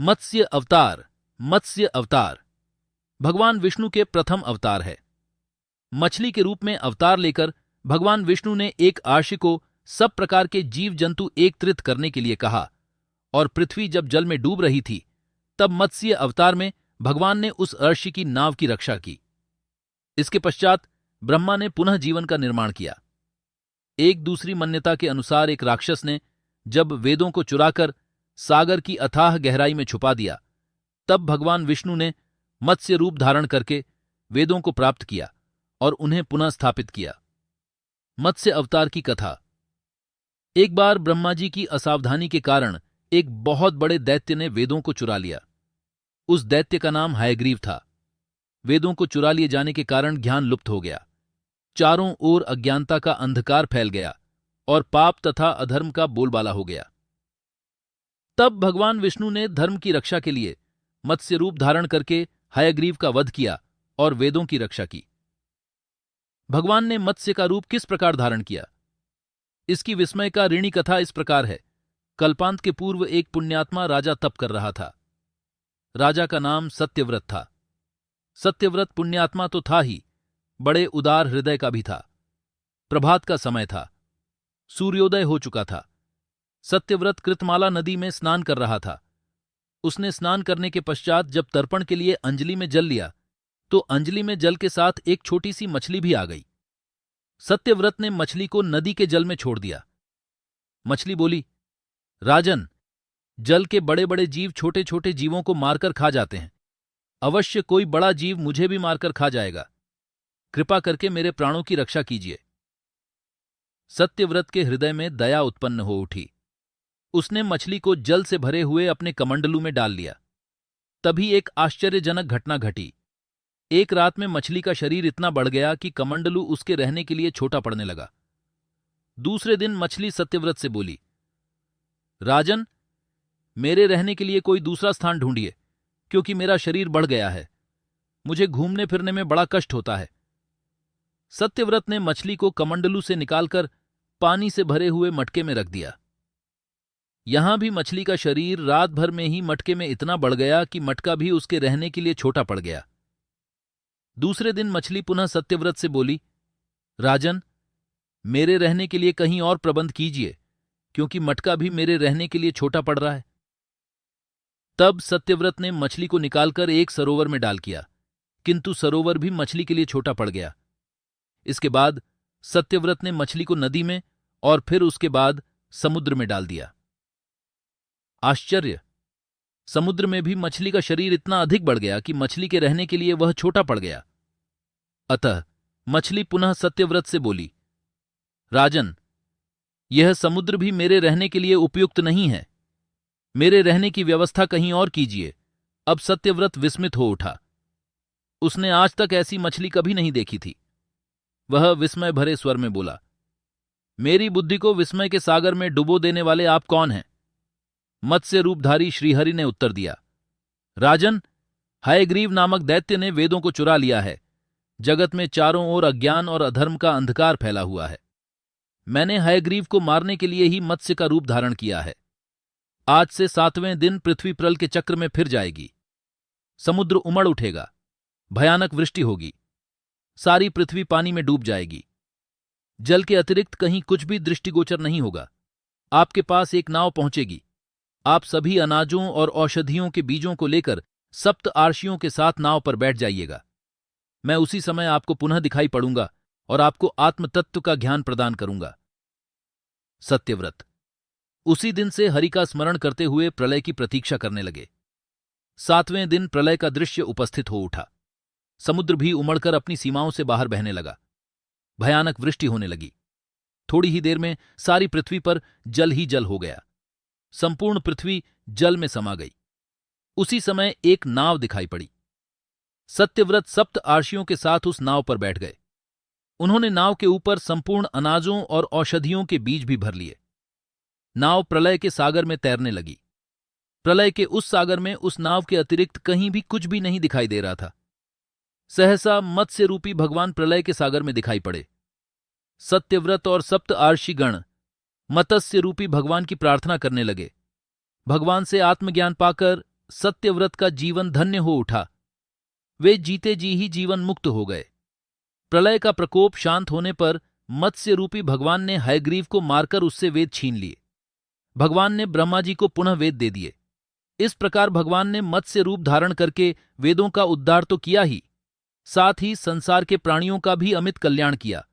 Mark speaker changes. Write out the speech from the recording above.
Speaker 1: मत्स्य अवतार। मत्स्य अवतार भगवान विष्णु के प्रथम अवतार है। मछली के रूप में अवतार लेकर भगवान विष्णु ने एक आर्षि को सब प्रकार के जीव जंतु एकत्रित करने के लिए कहा, और पृथ्वी जब जल में डूब रही थी तब मत्स्य अवतार में भगवान ने उस अर्षि की नाव की रक्षा की। इसके पश्चात ब्रह्मा ने पुनः जीवन का निर्माण किया। एक दूसरी मान्यता के अनुसार एक राक्षस ने जब वेदों को चुराकर सागर की अथाह गहराई में छुपा दिया, तब भगवान विष्णु ने मत्स्य रूप धारण करके वेदों को प्राप्त किया और उन्हें पुनः स्थापित किया। मत्स्य अवतार की कथा। एक बार ब्रह्मा जी की असावधानी के कारण एक बहुत बड़े दैत्य ने वेदों को चुरा लिया। उस दैत्य का नाम हयग्रीव था। वेदों को चुरा लिए जाने के कारण ज्ञान लुप्त हो गया, चारों ओर अज्ञानता का अंधकार फैल गया और पाप तथा अधर्म का बोलबाला हो गया। तब भगवान विष्णु ने धर्म की रक्षा के लिए मत्स्य रूप धारण करके हयग्रीव का वध किया और वेदों की रक्षा की। भगवान ने मत्स्य का रूप किस प्रकार धारण किया, इसकी विस्मय का ऋणी कथा इस प्रकार है। कल्पांत के पूर्व एक पुण्यात्मा राजा तप कर रहा था। राजा का नाम सत्यव्रत था। सत्यव्रत पुण्यात्मा तो था ही, बड़े उदार हृदय का भी था। प्रभात का समय था, सूर्योदय हो चुका था। सत्यव्रत कृतमाला नदी में स्नान कर रहा था। उसने स्नान करने के पश्चात जब तर्पण के लिए अंजलि में जल लिया तो अंजलि में जल के साथ एक छोटी सी मछली भी आ गई। सत्यव्रत ने मछली को नदी के जल में छोड़ दिया। मछली बोली, राजन, जल के बड़े बड़े जीव छोटे छोटे जीवों को मारकर खा जाते हैं। अवश्य कोई बड़ा जीव मुझे भी मारकर खा जाएगा। कृपा करके मेरे प्राणों की रक्षा कीजिए। सत्यव्रत के हृदय में दया उत्पन्न हो उठी। उसने मछली को जल से भरे हुए अपने कमंडलू में डाल लिया। तभी एक आश्चर्यजनक घटना घटी। एक रात में मछली का शरीर इतना बढ़ गया कि कमंडलू उसके रहने के लिए छोटा पड़ने लगा। दूसरे दिन मछली सत्यव्रत से बोली, राजन, मेरे रहने के लिए कोई दूसरा स्थान ढूंढिए, क्योंकि मेरा शरीर बढ़ गया है। मुझे घूमने फिरने में बड़ा कष्ट होता है। सत्यव्रत ने मछली को कमंडलू से निकालकर पानी से भरे हुए मटके में रख दिया। यहां भी मछली का शरीर रात भर में ही मटके में इतना बढ़ गया कि मटका भी उसके रहने के लिए छोटा पड़ गया। दूसरे दिन मछली पुनः सत्यव्रत से बोली, राजन, मेरे रहने के लिए कहीं और प्रबंध कीजिए, क्योंकि मटका भी मेरे रहने के लिए छोटा पड़ रहा है। तब सत्यव्रत ने मछली को निकालकर एक सरोवर में डाल किया, किंतु सरोवर भी मछली के लिए छोटा पड़ गया। इसके बाद सत्यव्रत ने मछली को नदी में और फिर उसके बाद समुद्र में डाल दिया। आश्चर्य! समुद्र में भी मछली का शरीर इतना अधिक बढ़ गया कि मछली के रहने के लिए वह छोटा पड़ गया। अतः मछली पुनः सत्यव्रत से बोली, राजन, यह समुद्र भी मेरे रहने के लिए उपयुक्त नहीं है। मेरे रहने की व्यवस्था कहीं और कीजिए। अब सत्यव्रत विस्मित हो उठा। उसने आज तक ऐसी मछली कभी नहीं देखी थी। वह विस्मय भरे स्वर में बोला, मेरी बुद्धि को विस्मय के सागर में डुबो देने वाले आप कौन हैं? मत्स्य रूपधारी श्रीहरि ने उत्तर दिया, राजन, हयग्रीव नामक दैत्य ने वेदों को चुरा लिया है। जगत में चारों ओर अज्ञान और अधर्म का अंधकार फैला हुआ है। मैंने हयग्रीव को मारने के लिए ही मत्स्य का रूप धारण किया है। आज से 7वें दिन पृथ्वी प्रल के चक्र में फिर जाएगी। समुद्र उमड़ उठेगा, भयानक वृष्टि होगी, सारी पृथ्वी पानी में डूब जाएगी। जल के अतिरिक्त कहीं कुछ भी दृष्टिगोचर नहीं होगा। आपके पास एक नाव पहुंचेगी। आप सभी अनाजों और औषधियों के बीजों को लेकर सप्त आर्षियों के साथ नाव पर बैठ जाइएगा। मैं उसी समय आपको पुनः दिखाई पड़ूंगा और आपको आत्मतत्व का ज्ञान प्रदान करूंगा। सत्यव्रत उसी दिन से हरि का स्मरण करते हुए प्रलय की प्रतीक्षा करने लगे। 7वें दिन प्रलय का दृश्य उपस्थित हो उठा। समुद्र भी उमड़कर अपनी सीमाओं से बाहर बहने लगा। भयानक वृष्टि होने लगी। थोड़ी ही देर में सारी पृथ्वी पर जल ही जल हो गया। संपूर्ण पृथ्वी जल में समा गई। उसी समय एक नाव दिखाई पड़ी। सत्यव्रत सप्त आर्षियों के साथ उस नाव पर बैठ गए। उन्होंने नाव के ऊपर संपूर्ण अनाजों और औषधियों के बीज भी भर लिए। नाव प्रलय के सागर में तैरने लगी। प्रलय के उस सागर में उस नाव के अतिरिक्त कहीं भी कुछ भी नहीं दिखाई दे रहा था। सहसा मत्स्य रूपी भगवान प्रलय के सागर में दिखाई पड़े। सत्यव्रत और सप्त आर्षिगण मत्स्य रूपी भगवान की प्रार्थना करने लगे। भगवान से आत्मज्ञान पाकर सत्यव्रत का जीवन धन्य हो उठा। वे जीते जी ही जीवन मुक्त हो गए। प्रलय का प्रकोप शांत होने पर मत्स्य रूपी भगवान ने हयग्रीव को मारकर उससे वेद छीन लिए। भगवान ने ब्रह्मा जी को पुनः वेद दे दिए। इस प्रकार भगवान ने मत्स्य रूप धारण करके वेदों का उद्धार तो किया ही, साथ ही संसार के प्राणियों का भी अमित कल्याण किया।